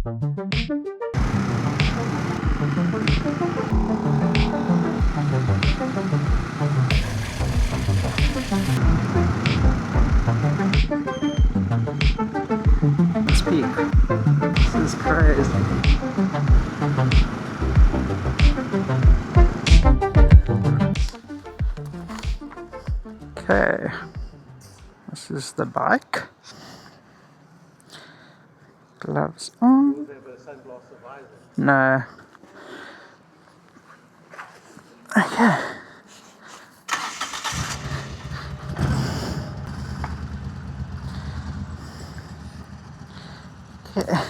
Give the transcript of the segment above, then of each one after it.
Let's peek. This is crazy. Okay, this is the bike. Gloves on. No. Okay. Okay.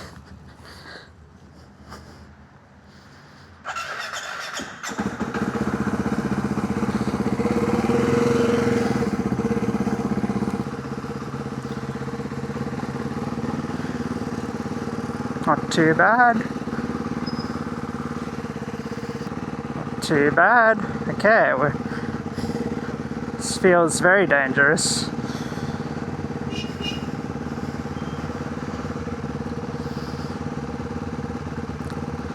Not too bad. Not too bad. Okay, this feels very dangerous.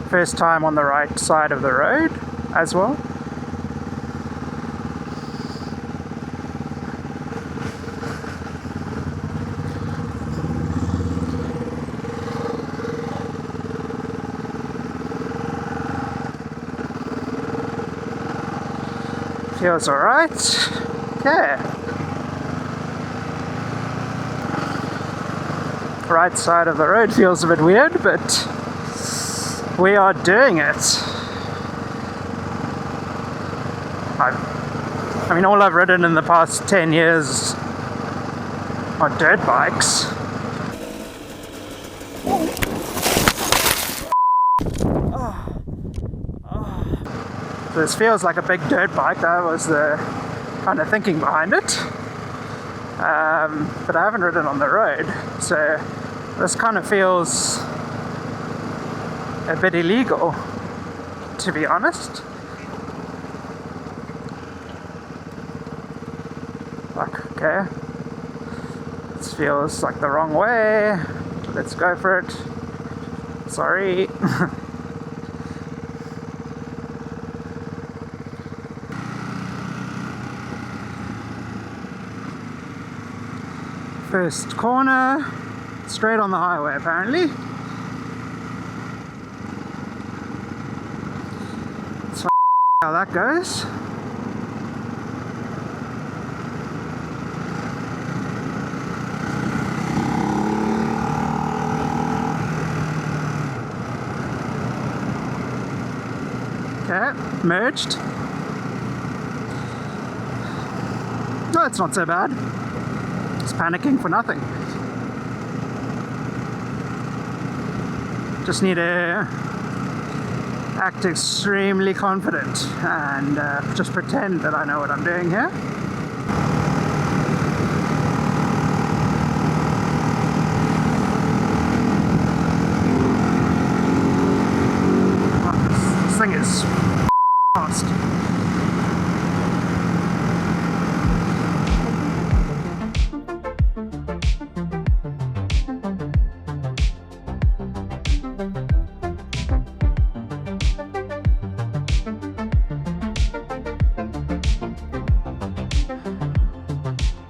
First time on the right side of the road as well. Feels alright. Okay. Right side of the road feels a bit weird, but we are doing it. I mean, all I've ridden in the past 10 years are dirt bikes. So this feels like a big dirt bike. That was the kind of thinking behind it. But I haven't ridden on the road, so this kind of feels a bit illegal, to be honest. Like, okay, this feels like the wrong way. Let's go for it. Sorry. First corner, straight on the highway apparently. Let's find out how that goes. Okay, merged. No, it's not so bad. Just panicking for nothing. Just need to act extremely confident and just pretend that I know what I'm doing here. This thing is fast.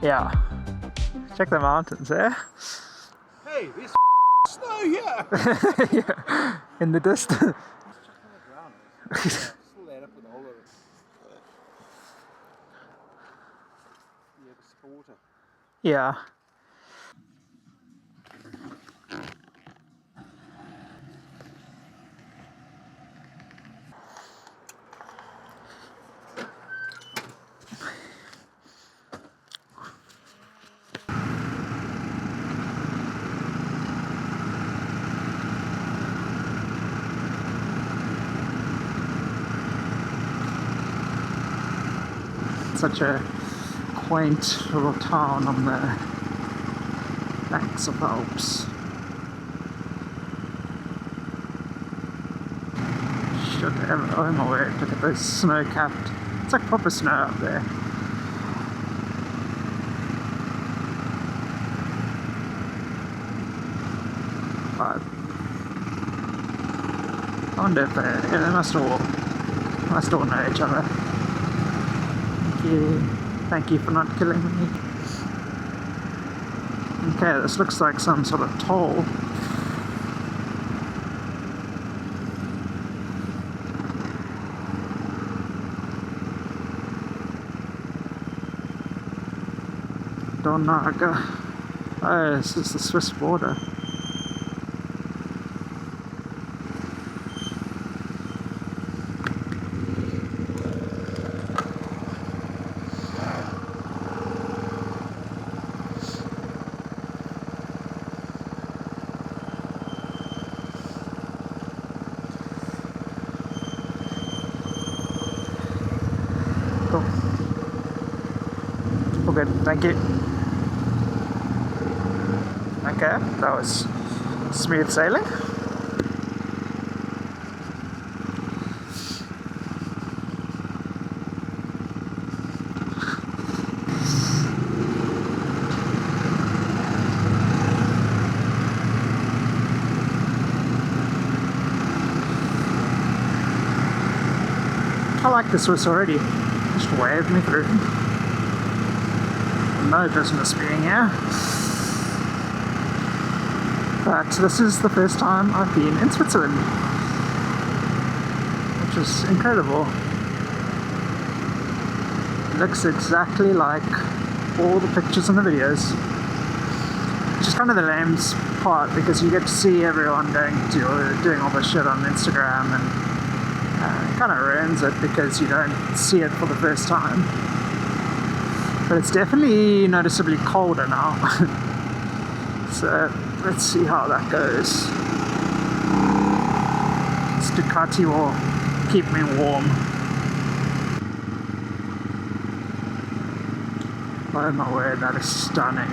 Yeah. Check the mountains there. Hey, there's snow here! Yeah. In the distance. Fill that up with a whole lot of water. Yeah. Such a quaint little town on the banks of the Alps. Should have, oh my word, look at those snow-capped. It's like proper snow up there. But I wonder if they must all know each other. Thank you for not killing me. Okay, this looks like some sort of toll. Donaga. Oh, this is the Swiss border. Cool. All good, thank you. Okay, that was smooth sailing. I like the Swiss already. Just waved me through. No business being here. But this is the first time I've been in Switzerland, which is incredible. It looks exactly like all the pictures and the videos, which is kind of the lame part because you get to see everyone doing all this shit on Instagram, and it kind of ruins it because you don't see it for the first time. But it's definitely noticeably colder now. So let's see how that goes. This Ducati will keep me warm. Oh my word, that is stunning.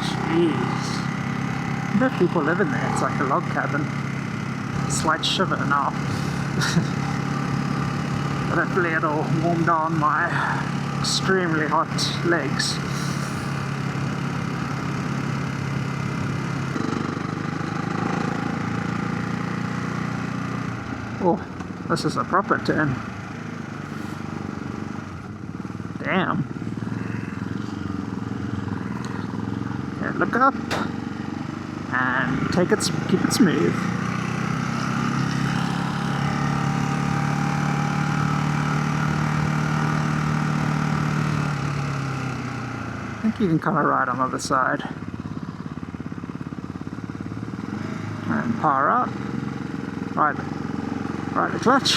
Jeez. I wonder if people live in there. It's like a log cabin. Slight shiver now. But hopefully it'll warm down my extremely hot legs. Oh, this is a proper turn. Damn. Okay, look up and keep it smooth. I think you can kind of ride on the other side. And power up. Right the clutch.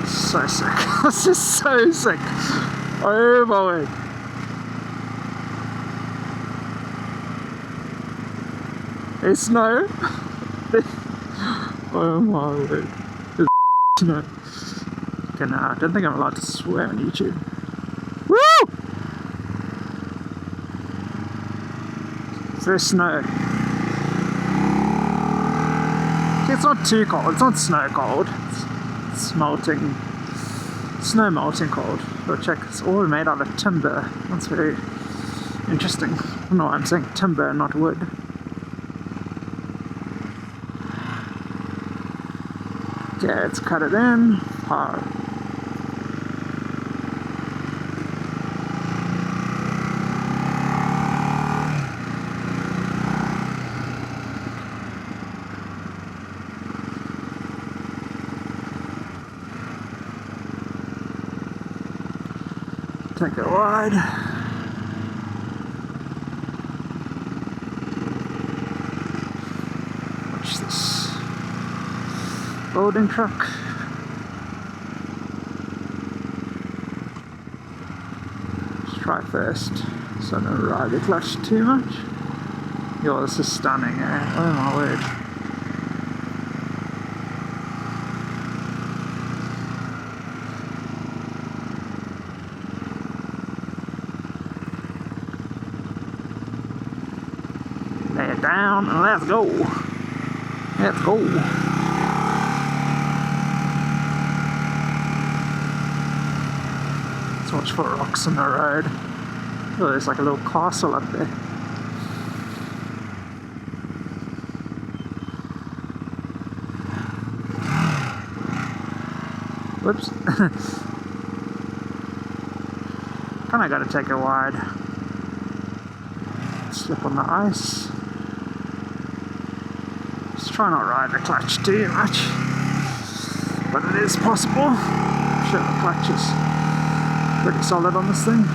So sick. This is so sick. Oh my word. There's snow. Oh my word. There's snow. Okay, no, I don't think I'm allowed to swear on YouTube. Woo! There's snow. It's not too cold, it's not snow cold. It's melting, snow melting cold. But check, it's all made out of timber. That's very interesting. I don't know why I'm saying timber and not wood. Okay, let's cut it in. Power. Take it wide. Watch this loading truck. Let's try first, so I don't ride the clutch too much. Yo, this is stunning, eh? Oh my word. Lay it down and let's go. Let's go. Let's watch for rocks on the road. Oh, there's like a little castle up there. Whoops. Kinda gotta take it wide. Slip on the ice. Just try not ride the clutch too much. But it is possible. I'm sure the clutch is pretty solid on this thing.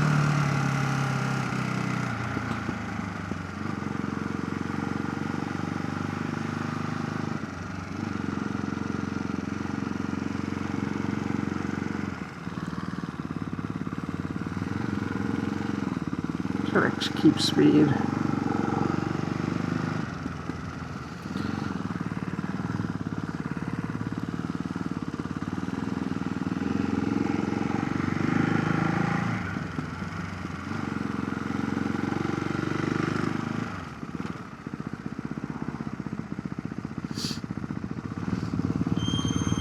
Should actually keep speed.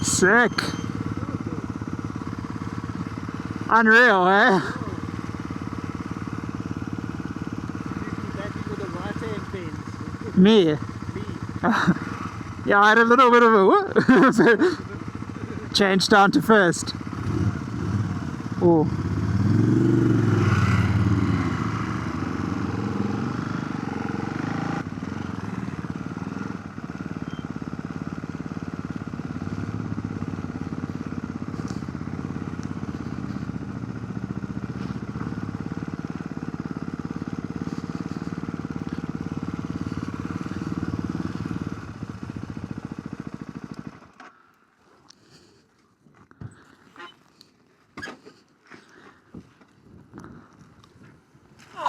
Sick. Unreal, eh? Me? Yeah, I had a little bit of a change down to first. Oh.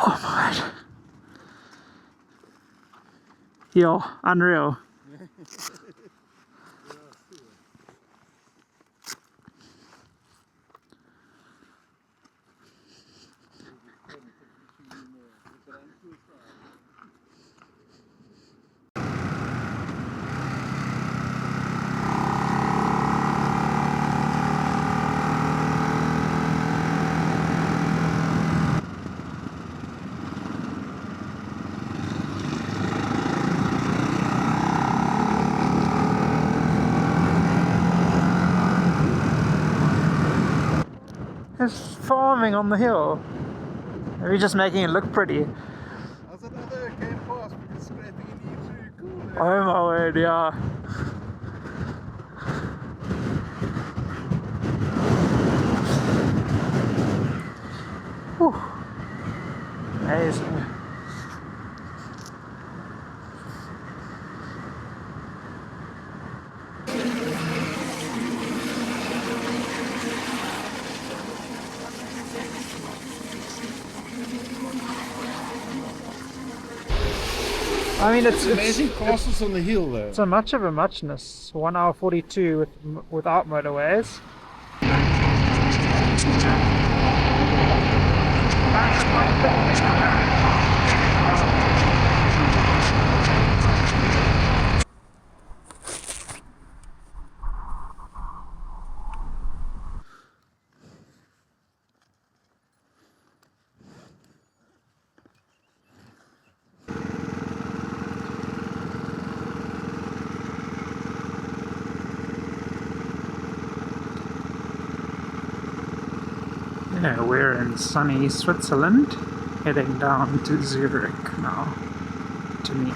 Oh my god. Yo, unreal. There's farming on the hill. Maybe just making it look pretty. Als het other came past, we can scraping in E3, cool. Oh my word, yeah. Whew. Amazing. I mean, it's Amazing castles on the hill though. so much of a muchness. 1 hour 42 without motorways. Yeah, we're in sunny Switzerland, heading down to Zurich now to meet.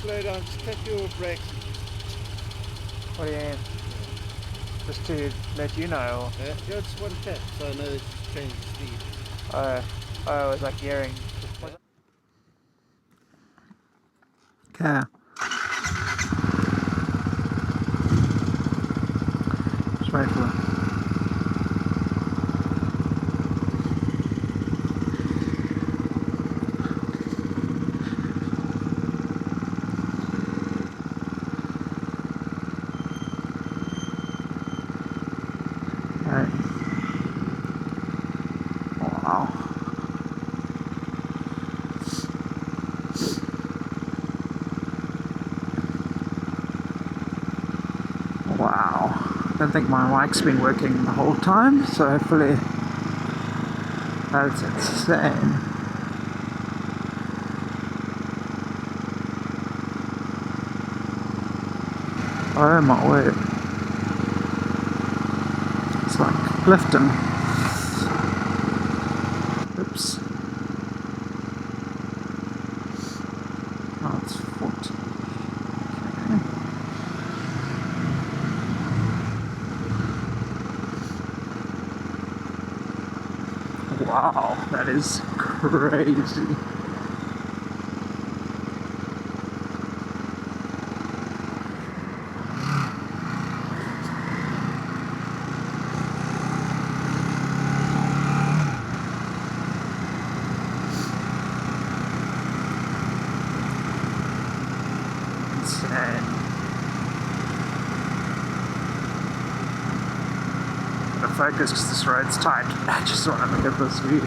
slow down, just tap your brakes. What do you mean? Just to let you know, Yeah, just one tap, so I know that you've changed the speed. or I was like hearing. Okay. Just wait for it. Right. Wow. Wow. I don't think my mic's been working the whole time, so hopefully that's insane. Oh my word. It's like Clifton. Oops. Oh, it's 40. Okay. Wow, that is crazy. Insane. The focus because this road's tight. I just want to look at this view.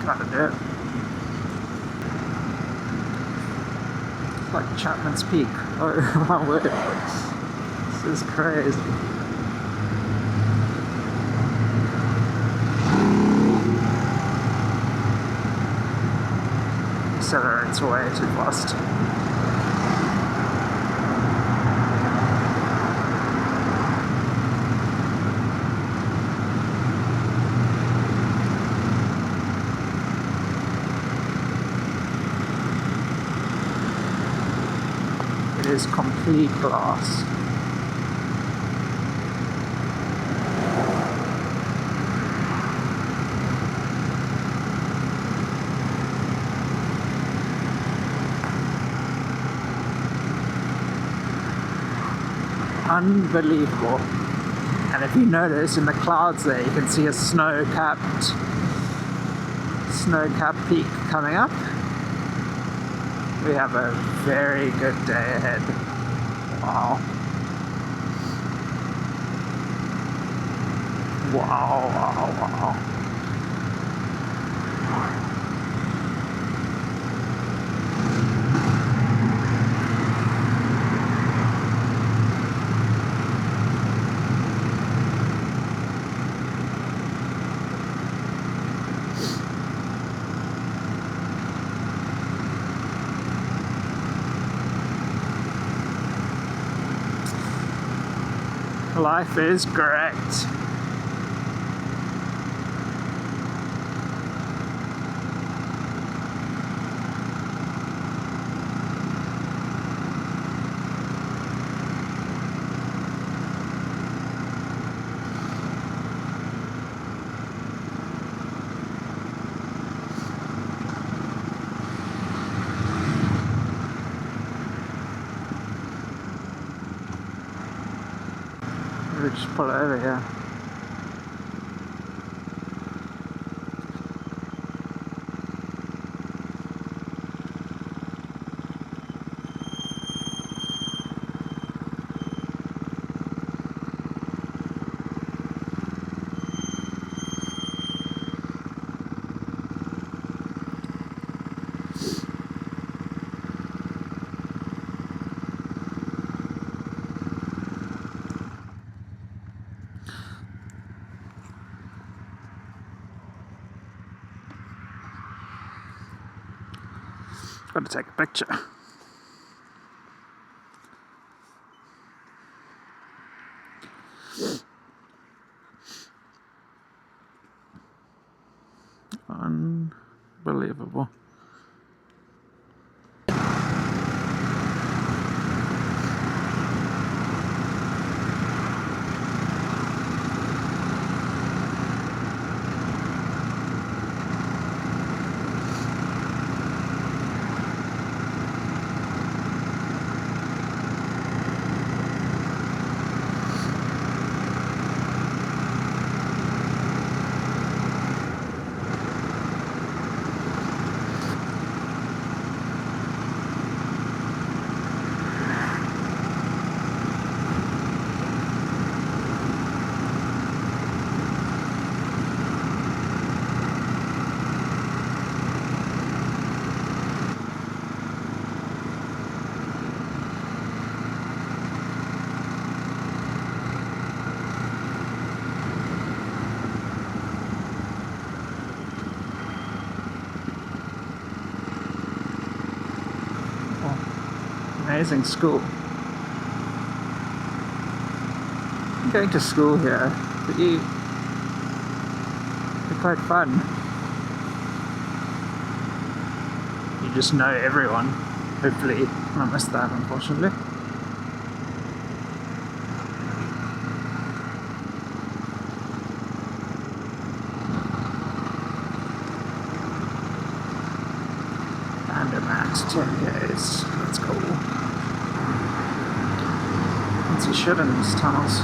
Gotta do it. It's like Chapman's Peak. Oh my word. This is crazy. Accelerates way too fast. It is complete glass. Unbelievable. And if you notice in the clouds there, you can see a snow-capped peak coming up. We have a very good day ahead. Wow. Wow, wow, wow. Life is great. Just pull over here. Got to take a picture. Unbelievable. Amazing school. I'm going to school here, but they're quite fun. You just know everyone, hopefully. I missed that, unfortunately. Andermatt 10Ks. Let's go. Let's see shit in these tunnels.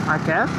Hi, Kev.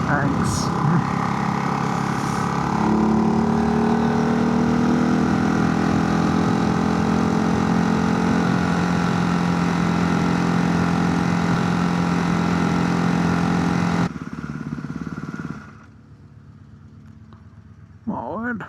Thanks. Lord.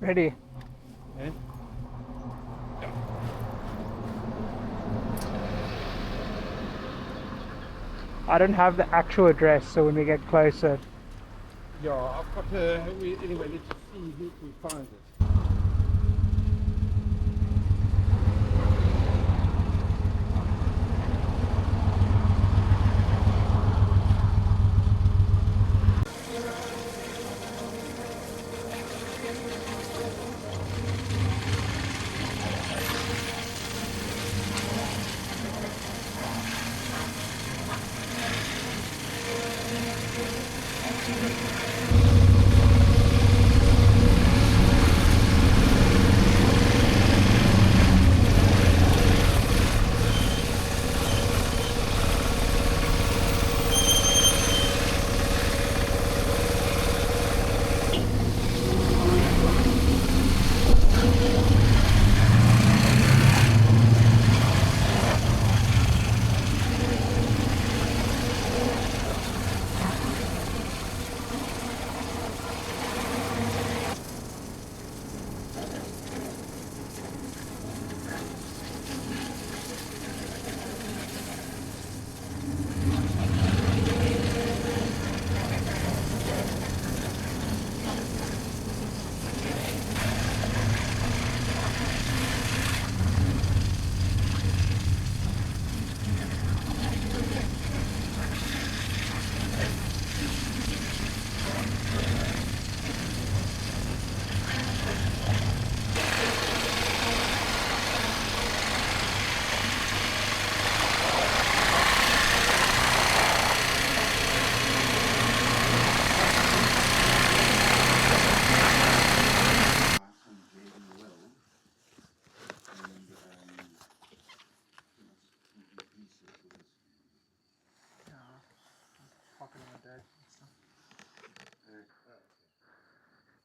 Ready? Eh? I don't have the actual address, so when we get closer. Yeah, I've got anyway, let's just see if we find it.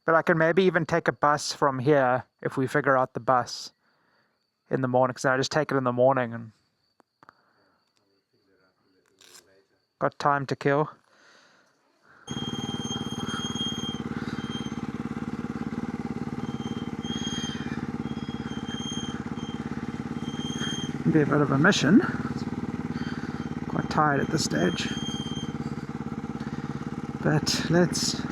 But I can maybe even take a bus from here if we figure out the bus in the morning. Because I just take it in the morning and got time to kill. Be a bit of a mission. Quite tired at this stage. But let's.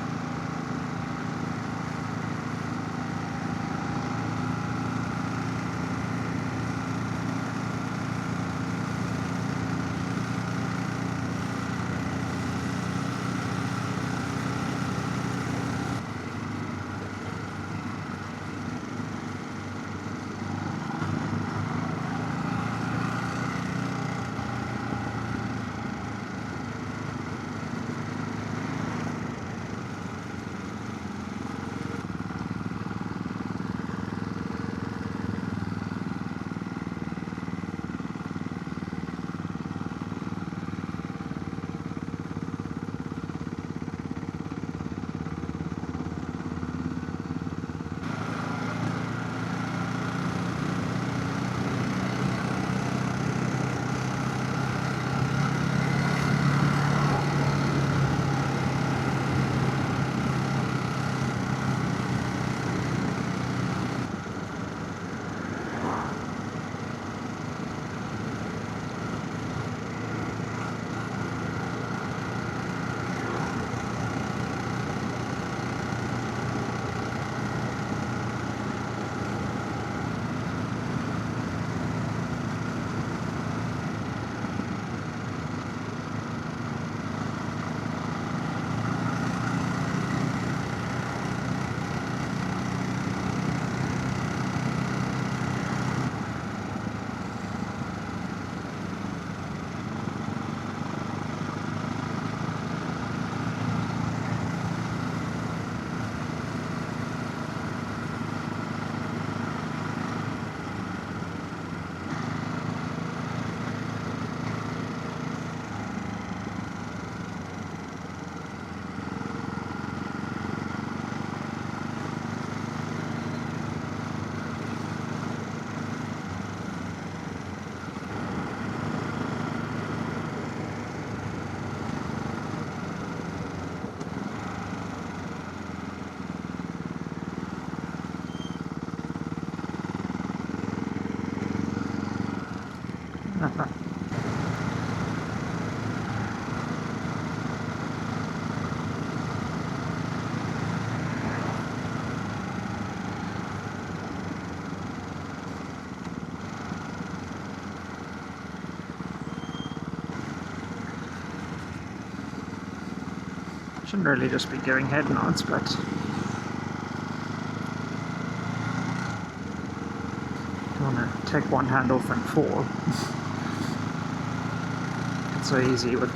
shouldn't really just be giving head nods, but don't want to take one hand off and fall. It's so easy with